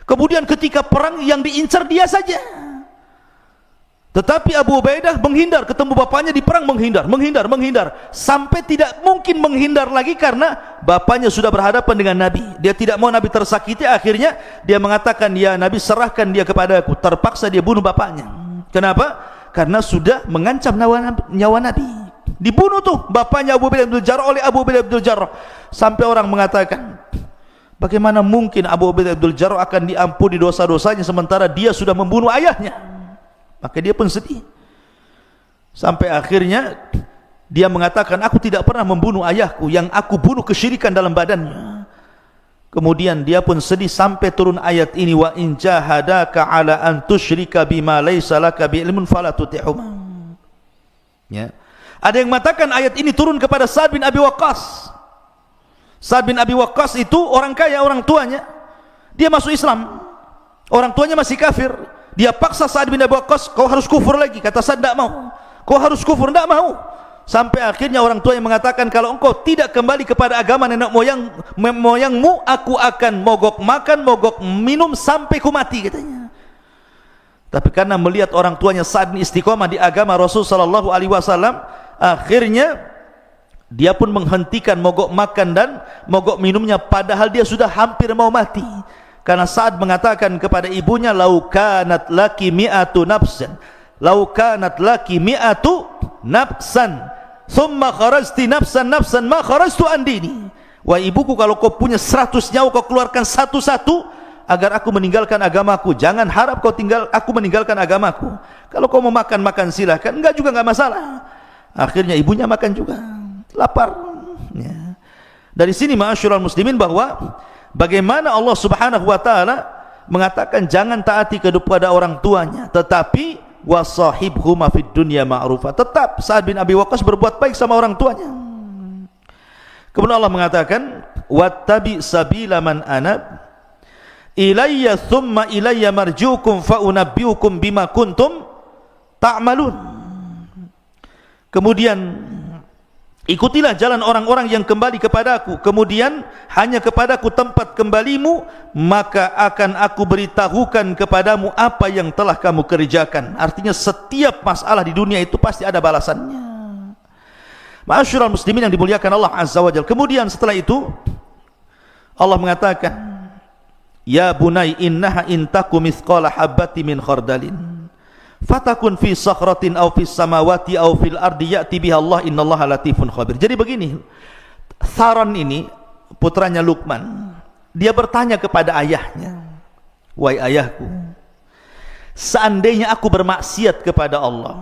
Kemudian ketika perang yang diincar dia saja. Tetapi Abu Ubaidah menghindar, ketemu bapaknya di perang, menghindar sampai tidak mungkin menghindar lagi karena bapaknya sudah berhadapan dengan Nabi. Dia tidak mau Nabi tersakiti, akhirnya dia mengatakan, ya Nabi, serahkan dia kepada aku. Terpaksa dia bunuh bapaknya. Kenapa? Karena sudah mengancam nyawa Nabi. Dibunuh tuh bapaknya Abu Ubaidah bin Jarrah oleh Abu Ubaidah bin Jarrah. Sampai orang mengatakan, bagaimana mungkin Abu Ubaidah bin Jarrah akan diampuni dosa-dosanya sementara dia sudah membunuh ayahnya? Maka dia pun sedih. Sampai akhirnya dia mengatakan, aku tidak pernah membunuh ayahku, yang aku bunuh kesyirikan dalam badannya. Kemudian dia pun sedih sampai turun ayat ini, wa in jahadaka ala an tusyrika bima laysa laka bi ilmun fala tuti'huma. Ya. Ada yang mengatakan ayat ini turun kepada Sa'ad bin Abi Waqqas. Sa'ad bin Abi Waqqas itu orang kaya, orang tuanya dia masuk Islam, orang tuanya masih kafir. Dia paksa Sa'ad bin Abi Waqqas, kau harus kufur lagi. Kata Sa'ad, tidak mau. Kau harus kufur, tidak mau. Sampai akhirnya orang tua yang mengatakan, kalau engkau tidak kembali kepada agama nenek moyangmu, aku akan mogok makan, mogok minum sampai ku mati, katanya. Tapi karena melihat orang tuanya Sa'ad bin istiqomah di agama Rasul sallallahu alaihi wasallam, akhirnya dia pun menghentikan mogok makan dan mogok minumnya, padahal dia sudah hampir mau mati. Karena Sa'ad mengatakan kepada ibunya, "Lau kanat laki mi'atu nafsan, lau kanat laki mi'atu nafsan, thumma kharajti nafsan ma kharajtu an dini." Wah ibuku, kalau kau punya 100 nyawa, kau keluarkan satu-satu agar aku meninggalkan agamaku. Jangan harap aku meninggalkan agamaku. Kalau kau mau makan, makan silahkan. Enggak juga enggak masalah. Akhirnya ibunya makan juga. Lapar. Ya. Dari sini ma'asyiral muslimin, bahwa bagaimana Allah subhanahu wa ta'ala mengatakan jangan taati kepada orang tuanya, tetapi wasahibhuma fid dunya ma'rufa. Tetap Sa'ad bin Abi Waqqas berbuat baik sama orang tuanya. Kemudian Allah mengatakan, wattabi sabila man anab ilayya thumma ilayya marjukum fa unabbiukum bima kuntum ta'malun. Kemudian ikutilah jalan orang-orang yang kembali kepadaku, kemudian hanya kepadaku tempat kembalimu, maka akan aku beritahukan kepadamu apa yang telah kamu kerjakan. Artinya setiap masalah di dunia itu pasti ada balasannya. Ma'asyiral muslimin yang dimuliakan Allah azza wa jalla. Kemudian setelah itu Allah mengatakan, ya bunai innaha intaku mithqala habbati min khardalin fatakun fi sakhratin aw fis samawati aw fil ardi ya'ti biha Allah innallaha latifun khabir. Jadi begini, Tharan ini putranya Luqman, dia bertanya kepada ayahnya, wahai ayahku, seandainya aku bermaksiat kepada Allah,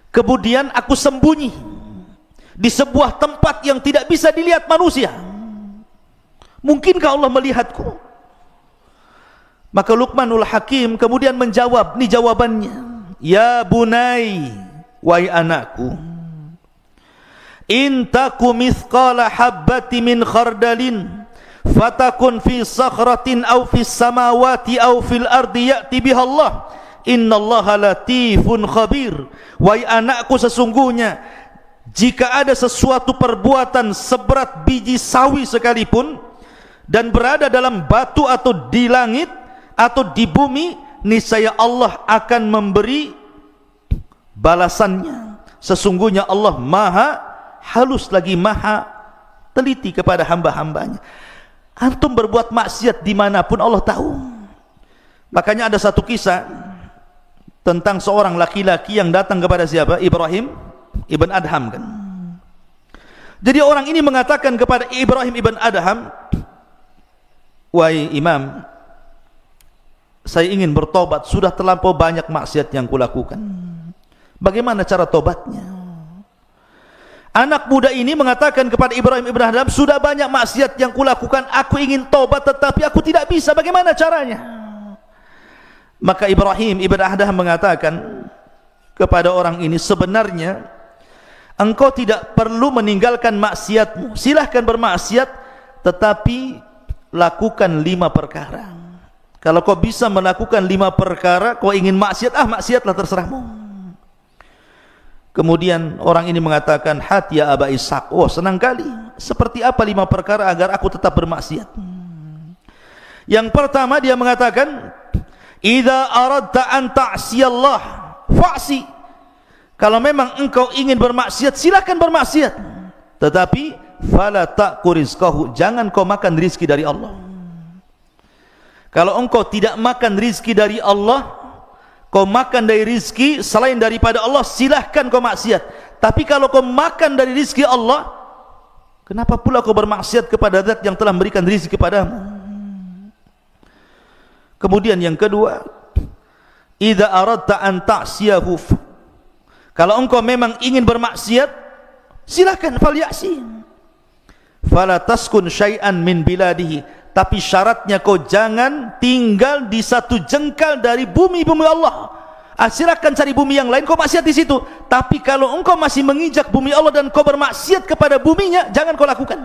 kemudian aku sembunyi di sebuah tempat yang tidak bisa dilihat manusia, mungkinkah Allah melihatku? Maka Luqmanul Hakim kemudian menjawab, ini jawabannya, ya bunai, wahai anakku, in taku mithqala habbati min khardalin fatakun fi sakhratin aw fis samawati aw fil ardi ya'ti biha Allah innallaha latifun khabir. Wahai anakku, sesungguhnya jika ada sesuatu perbuatan seberat biji sawi sekalipun dan berada dalam batu atau di langit atau di bumi, niscaya Allah akan memberi balasannya. Sesungguhnya Allah maha halus lagi maha teliti kepada hamba-hambanya. Antum berbuat maksiat dimanapun Allah tahu. Makanya ada satu kisah tentang seorang laki-laki yang datang kepada siapa? Ibrahim ibn Adham kan. Jadi orang ini mengatakan kepada Ibrahim ibn Adham, wahai imam, saya ingin bertobat, sudah terlampau banyak maksiat yang kulakukan. Bagaimana cara tobatnya? Anak muda ini mengatakan kepada Ibrahim ibn Adham, sudah banyak maksiat yang kulakukan, aku ingin tobat tetapi aku tidak bisa, bagaimana caranya? Maka Ibrahim ibn Adham mengatakan kepada orang ini, sebenarnya engkau tidak perlu meninggalkan maksiatmu, silahkan bermaksiat, tetapi lakukan 5 perkara. Kalau kau bisa melakukan 5 perkara, kau ingin maksiat, maksiatlah, terserahmu. Kemudian orang ini mengatakan, hat ya Aba Ishaq, oh senang kali, seperti apa 5 perkara agar aku tetap bermaksiat? Yang pertama dia mengatakan, idza aradta an ta'siyallah fa'si. Kalau memang engkau ingin bermaksiat, silakan bermaksiat, tetapi fala ta'ku rizqahu, jangan kau makan rizki dari Allah. Kalau engkau tidak makan rizki dari Allah, kau makan dari rizki selain daripada Allah, silahkan kau maksiat. Tapi kalau kau makan dari rizki Allah, kenapa pula kau bermaksiat kepada zat yang telah memberikan rizki kepadamu? Kemudian yang kedua, idza aradta an ta'siyahu, kalau engkau memang ingin bermaksiat, silahkan, falyasi, fala taskun syai'an min biladihi, tapi syaratnya kau jangan tinggal di satu jengkal dari bumi-bumi Allah. Silakan cari bumi yang lain, kau maksiat di situ. Tapi kalau engkau masih menginjak bumi Allah dan kau bermaksiat kepada buminya, jangan kau lakukan.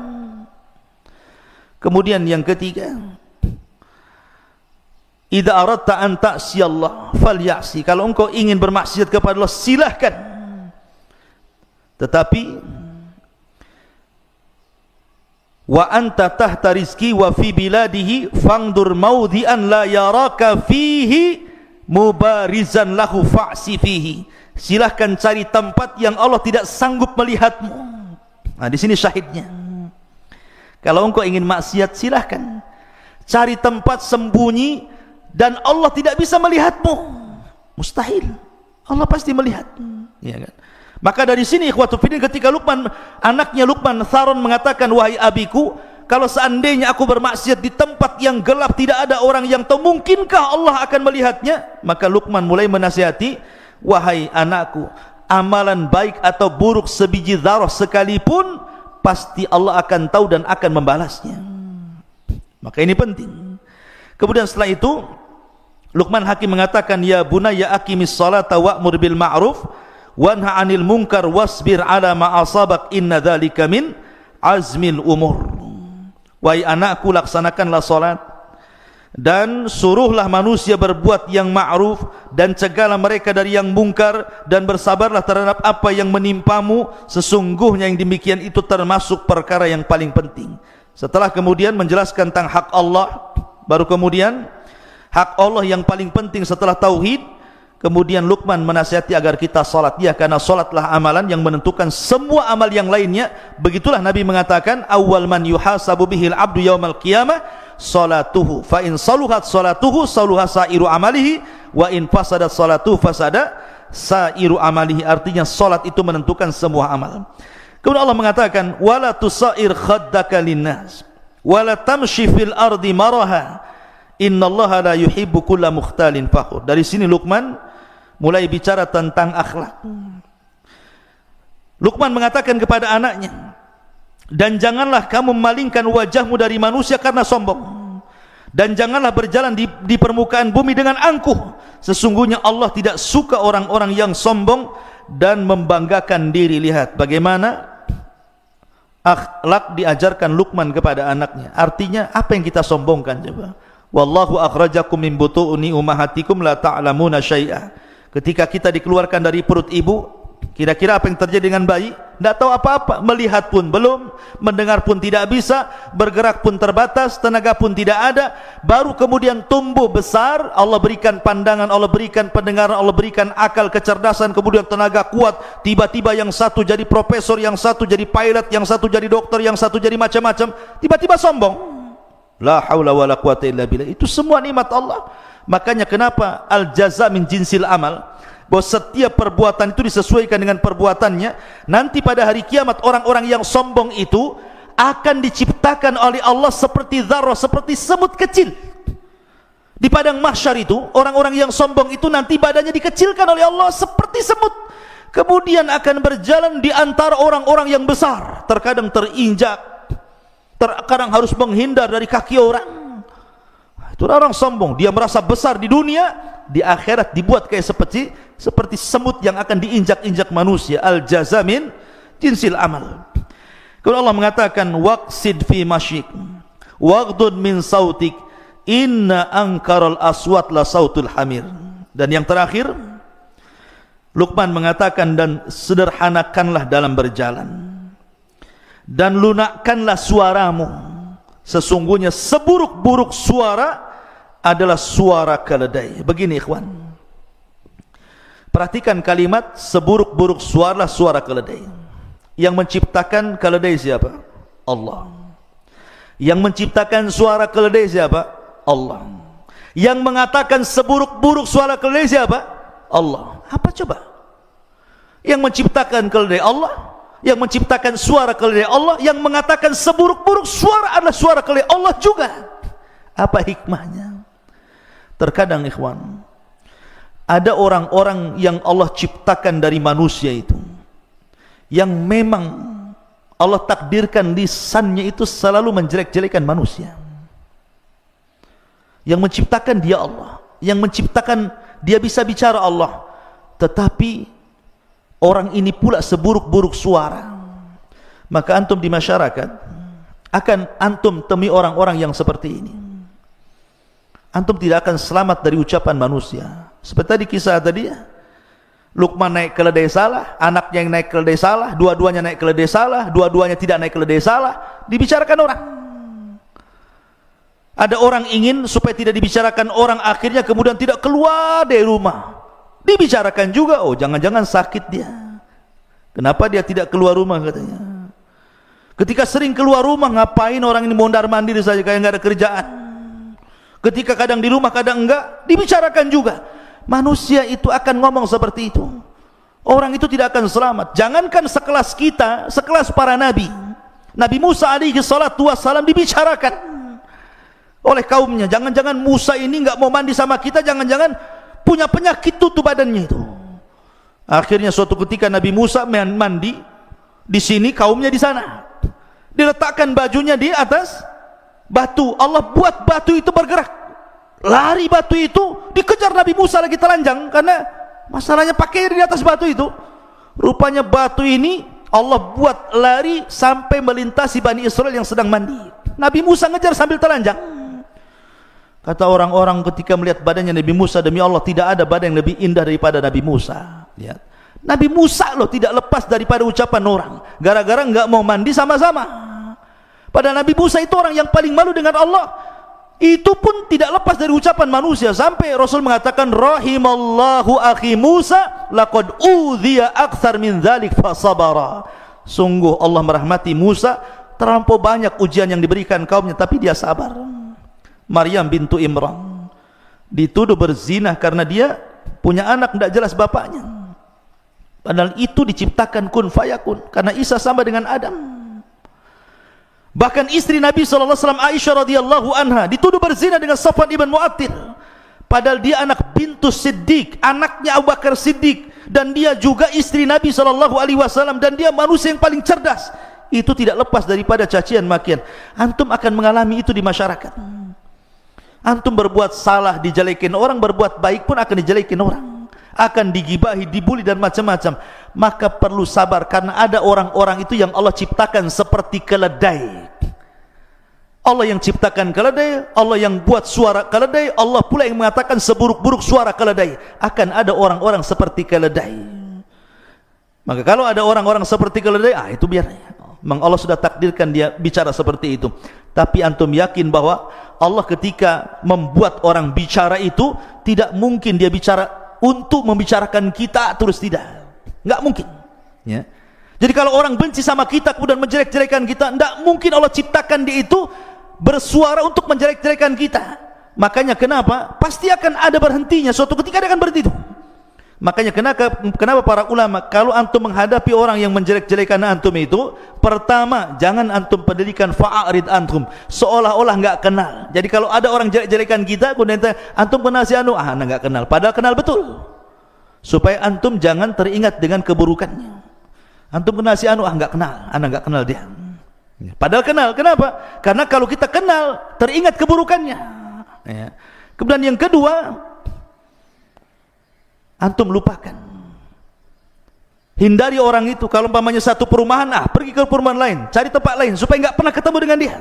Kemudian yang ketiga, idza aradta an ta'siyallah falyasi, kalau engkau ingin bermaksiat kepada Allah, silahkan, tetapi wa anta tahta rizki wa fi biladihi fangdur maudhi'an la yaraka fihi mubarizan lahu fa'si fihi. Silahkan cari tempat yang Allah tidak sanggup melihatmu. Nah, di sini syahidnya. Kalau engkau ingin maksiat, silahkan cari tempat sembunyi dan Allah tidak bisa melihatmu. Mustahil. Allah pasti melihat. Ya kan? Maka dari sini ikhwatul fillah, ketika anaknya Luqman Tharon mengatakan, wahai abiku, kalau seandainya aku bermaksiat di tempat yang gelap, tidak ada orang yang tahu, mungkinkah Allah akan melihatnya? Maka Luqman mulai menasihati, wahai anakku, amalan baik atau buruk sebiji dzarah sekalipun, pasti Allah akan tahu dan akan membalasnya. Maka ini penting. Kemudian setelah itu Luqman Hakim mengatakan, ya bunayya aqimis salata wa'mur bil ma'ruf wanha 'anil munkar wasbir 'ala ma asabak inna dzalika min azmil umur. Wahai anakku, laksanakanlah salat dan suruhlah manusia berbuat yang ma'ruf dan cegahlah mereka dari yang mungkar dan bersabarlah terhadap apa yang menimpamu, sesungguhnya yang demikian itu termasuk perkara yang paling penting. Setelah kemudian menjelaskan tentang hak Allah, baru kemudian hak Allah yang paling penting setelah tauhid, kemudian Luqman menasihati agar kita salat, ya, karena salatlah amalan yang menentukan semua amal yang lainnya. Begitulah Nabi mengatakan, awwal man yuhasabu bihil abdu yaumal qiyamah salatuhu, fa in saluhat salatuhu saluha sairu amalihi, wa in fasadat salatuhu fasada sairu amalihi. Artinya salat itu menentukan semua amal. Kemudian Allah mengatakan, wala tusair khaddaka linnas wala tamshi fil ardi maraha innallaha la yuhibbu kulla mukhtalin fakhur. Dari sini Luqman mulai bicara tentang akhlak. Luqman mengatakan kepada anaknya, dan janganlah kamu memalingkan wajahmu dari manusia karena sombong, dan janganlah berjalan di permukaan bumi dengan angkuh. Sesungguhnya Allah tidak suka orang-orang yang sombong dan membanggakan diri. Lihat bagaimana akhlak diajarkan Luqman kepada anaknya. Artinya apa yang kita sombongkan coba? Wallahu akhrajakum min butuuni ummahatikum la ta'lamuna syai'a. Ketika kita dikeluarkan dari perut ibu, kira-kira apa yang terjadi dengan bayi? Tidak tahu apa-apa, melihat pun belum, mendengar pun tidak bisa, bergerak pun terbatas, tenaga pun tidak ada. Baru kemudian tumbuh besar, Allah berikan pandangan, Allah berikan pendengaran, Allah berikan akal, kecerdasan, kemudian tenaga kuat. Tiba-tiba yang satu jadi profesor, yang satu jadi pilot, yang satu jadi dokter, yang satu jadi macam-macam. Tiba-tiba sombong. La haula wala quwata illa billah. Itu semua nikmat Allah. Makanya kenapa al-jaza min jinsil amal, bahwa setiap perbuatan itu disesuaikan dengan perbuatannya. Nanti pada hari kiamat orang-orang yang sombong itu akan diciptakan oleh Allah seperti dzarrah, seperti semut kecil. Di padang mahsyar itu orang-orang yang sombong itu nanti badannya dikecilkan oleh Allah seperti semut, kemudian akan berjalan di antara orang-orang yang besar. Terkadang terinjak, terkadang harus menghindar dari kaki orang. Itu orang sombong, dia merasa besar di dunia, di akhirat dibuat kayak seperti semut yang akan diinjak-injak manusia. Al-jaza min jinsil amal. Kalau Allah mengatakan waqsid fi masyik waghdud min sautik inna ankaral aswat la sautul hamir. Dan yang terakhir Luqman mengatakan, dan sederhanakanlah dalam berjalan dan lunakkanlah suaramu, sesungguhnya seburuk-buruk suara adalah suara keledai. Begini ikhwan, perhatikan kalimat seburuk-buruk suara suara keledai. Yang menciptakan keledai siapa? Allah. Yang menciptakan suara keledai siapa? Allah. Yang mengatakan seburuk-buruk suara keledai siapa? Allah. Apa coba? Yang menciptakan keledai Allah, yang menciptakan suara keledai Allah, yang mengatakan seburuk-buruk suara adalah suara keledai Allah juga. Apa hikmahnya? Terkadang ikhwan, ada orang-orang yang Allah ciptakan dari manusia itu, yang memang Allah takdirkan lisannya itu selalu menjelek-jelekan manusia. Yang menciptakan dia Allah, yang menciptakan dia bisa bicara Allah, tetapi orang ini pula seburuk-buruk suara. Maka antum di masyarakat akan antum temui orang-orang yang seperti ini. Antum tidak akan selamat dari ucapan manusia. Seperti tadi kisah tadi ya, Luqman naik keledai salah, anaknya yang naik keledai salah, dua-duanya naik keledai salah, dua-duanya tidak naik keledai salah, dibicarakan orang. Ada orang ingin supaya tidak dibicarakan orang, akhirnya kemudian tidak keluar dari rumah. Dibicarakan juga, oh jangan-jangan sakit dia. Kenapa dia tidak keluar rumah katanya. Ketika sering keluar rumah, ngapain orang ini mondar-mandir saja kayak nggak ada kerjaan. Ketika kadang di rumah, kadang enggak, dibicarakan juga. Manusia itu akan ngomong seperti itu. Orang itu tidak akan selamat. Jangankan sekelas kita, sekelas para nabi. Nabi Musa alaihi salatu wassalam dibicarakan oleh kaumnya. Jangan-jangan Musa ini enggak mau mandi sama kita, jangan-jangan punya penyakit tutup badannya itu. Akhirnya suatu ketika Nabi Musa mandi di sini, kaumnya di sana. Diletakkan bajunya di atas batu. Allah buat batu itu bergerak. Lari batu itu, dikejar Nabi Musa lagi telanjang karena masalahnya pakai di atas batu itu. Rupanya batu ini Allah buat lari sampai melintasi Bani Israel yang sedang mandi. Nabi Musa ngejar sambil telanjang. Kata orang-orang ketika melihat badannya Nabi Musa, demi Allah tidak ada badan yang lebih indah daripada Nabi Musa. Lihat, Nabi Musa loh tidak lepas daripada ucapan orang, gara-gara enggak mau mandi sama-sama. Padahal Nabi Musa itu orang yang paling malu dengan Allah. Itu pun tidak lepas dari ucapan manusia. Sampai Rasul mengatakan, rahimallahu akhi Musa laqad udhiya akthar min dzalik fasabara. Sungguh Allah merahmati Musa, terlampau banyak ujian yang diberikan kaumnya, tapi dia sabar. Maryam bintu Imran dituduh berzina karena dia punya anak tidak jelas bapaknya. Padahal itu diciptakan kun fayakun, karena Isa sama dengan Adam. Bahkan istri Nabi SAW Aisyah radhiyallahu anha dituduh berzina dengan Safwan ibn Mu'attir. Padahal dia anak bintu Siddiq, anaknya Abu Bakar Siddiq, dan dia juga istri Nabi SAW, dan dia manusia yang paling cerdas. Itu tidak lepas daripada cacian makian. Antum akan mengalami itu di masyarakat. Antum berbuat salah dijelekin orang, berbuat baik pun akan dijelekin orang, akan digibahi, dibuli dan macam-macam. Maka perlu sabar, karena ada orang-orang itu yang Allah ciptakan seperti keledai. Allah yang ciptakan keledai, Allah yang buat suara keledai, Allah pula yang mengatakan seburuk-buruk suara keledai. Akan ada orang-orang seperti keledai. Maka kalau ada orang-orang seperti keledai, itu biar. Memang Allah sudah takdirkan dia bicara seperti itu. Tapi antum yakin bahwa Allah ketika membuat orang bicara itu, tidak mungkin dia bicara untuk membicarakan kita terus, tidak. Enggak mungkin, ya. Jadi kalau orang benci sama kita kemudian menjelek-jelekan kita, enggak mungkin Allah ciptakan dia itu bersuara untuk menjelek-jelekan kita. Makanya kenapa? Pasti akan ada berhentinya, suatu ketika dia akan berhenti itu. Makanya kenapa para ulama, kalau antum menghadapi orang yang menjelek-jelekan antum itu, pertama jangan antum pedulikan, fa'arid antum, seolah-olah enggak kenal. Jadi kalau ada orang jelek-jelekan kita, kemudian antum kenal si anu, enggak kenal, padahal kenal betul. Supaya antum jangan teringat dengan keburukannya. Antum kenal si anu, enggak kenal, enggak kenal dia. Padahal kenal. Kenapa? Karena kalau kita kenal, teringat keburukannya. Ya. Kemudian yang kedua, antum lupakan. Hindari orang itu. Kalau umpamanya satu perumahan, pergi ke perumahan lain, cari tempat lain supaya enggak pernah ketemu dengan dia.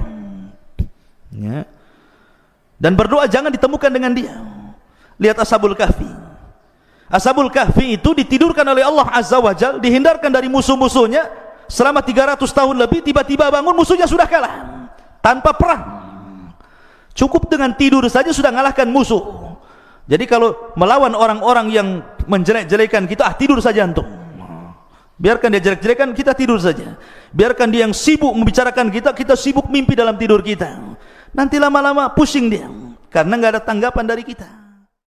Ya. Dan berdoa jangan ditemukan dengan dia. Lihat Ashabul Kahfi. Ashabul Kahfi itu ditidurkan oleh Allah Azza wa Jalla, dihindarkan dari musuh-musuhnya selama 300 tahun lebih. Tiba-tiba bangun, musuhnya sudah kalah tanpa perang. Cukup dengan tidur saja sudah mengalahkan musuh. Jadi kalau melawan orang-orang yang menjelek-jelekan kita, tidur saja antum. Biarkan dia jelek-jelekan, kita tidur saja. Biarkan dia yang sibuk membicarakan kita, kita sibuk mimpi dalam tidur kita. Nanti lama-lama pusing dia, karena nggak ada tanggapan dari kita.